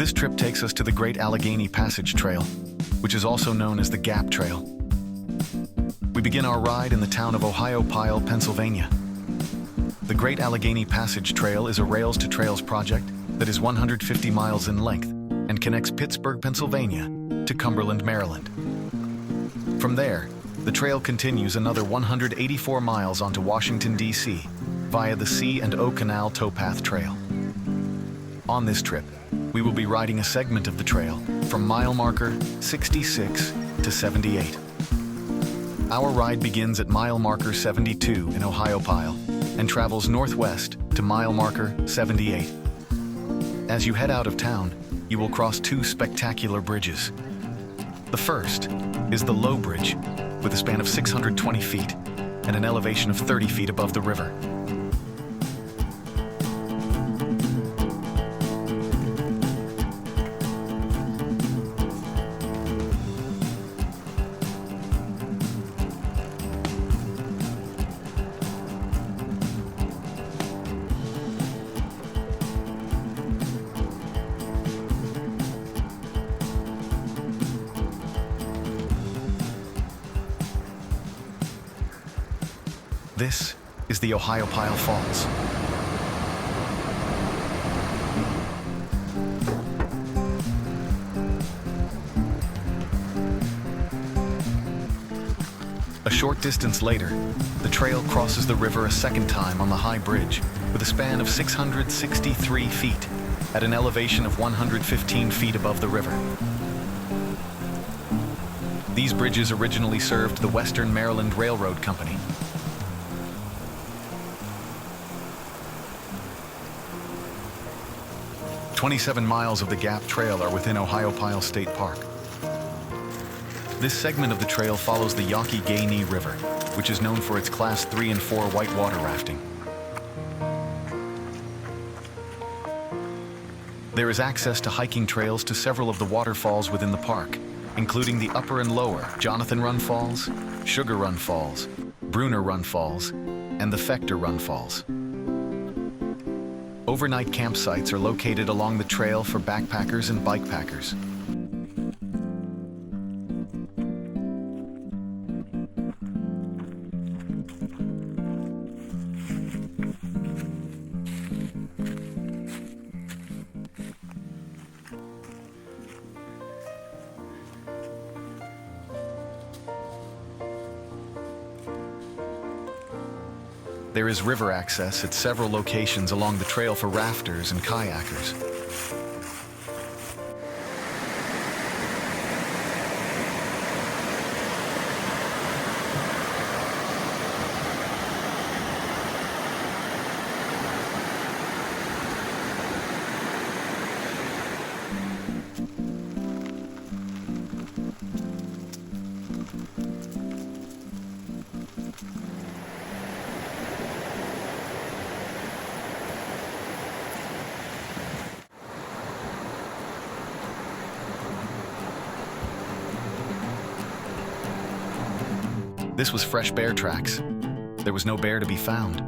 This trip takes us to the Great Allegheny Passage Trail, which is also known as the Gap Trail. We begin our ride in the town of Ohiopyle, Pennsylvania. The Great Allegheny Passage Trail is a rails-to-trails project that is 150 miles in length and connects Pittsburgh, Pennsylvania to Cumberland, Maryland. From there, the trail continues another 184 miles onto Washington, D.C. via the C and O Canal Towpath Trail. On this trip, we will be riding a segment of the trail from mile marker 66 to 78. Our ride begins at mile marker 72 in Ohiopyle and travels northwest to mile marker 78. As you head out of town, you will cross two spectacular bridges. The first is the Low Bridge, with a span of 620 feet and an elevation of 30 feet above the river. This is the Ohiopyle Falls. A short distance later, the trail crosses the river a second time on the high bridge with a span of 663 feet at an elevation of 115 feet above the river. These bridges originally served the Western Maryland Railroad Company. "27 miles of the Gap Trail are within Ohiopyle State Park. This segment of the trail follows the Youghiogheny River, which is known for its Class 3 and 4 whitewater rafting. There is access to hiking trails to several of the waterfalls within the park, including the Upper and Lower Jonathan Run Falls, Sugar Run Falls, Bruner Run Falls, and the Fector Run Falls. Overnight campsites are located along the trail for backpackers and bikepackers. There is river access at several locations along the trail for rafters and kayakers. This was fresh bear tracks. There was no bear to be found.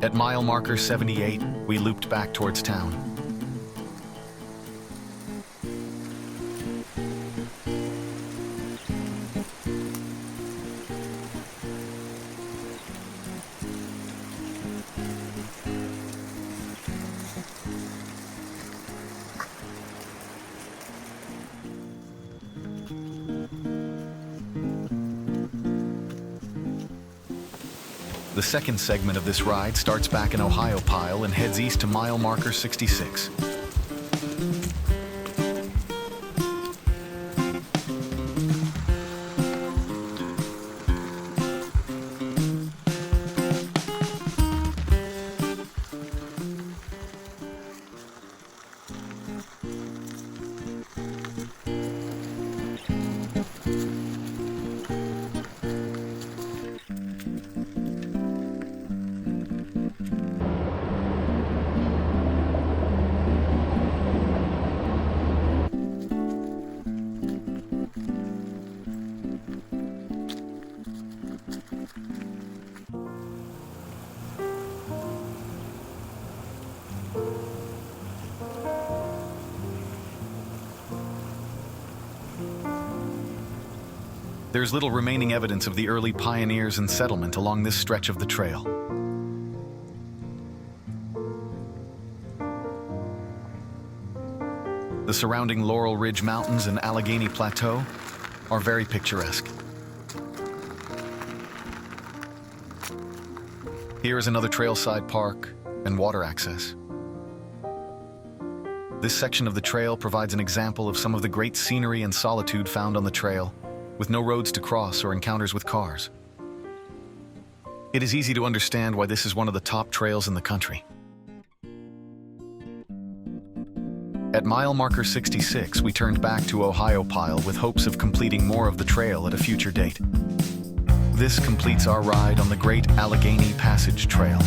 At mile marker 78, we looped back towards town. The second segment of this ride starts back in Ohiopyle and heads east to mile marker 66. There's little remaining evidence of the early pioneers and settlement along this stretch of the trail. The surrounding Laurel Ridge Mountains and Allegheny Plateau are very picturesque. Here is another trailside park and water access. This section of the trail provides an example of some of the great scenery and solitude found on the trail, with no roads to cross or encounters with cars. It is easy to understand why this is one of the top trails in the country. At mile marker 66, we turned back to Ohiopyle with hopes of completing more of the trail at a future date. This completes our ride on the Great Allegheny Passage Trail.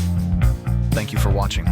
Thank you for watching.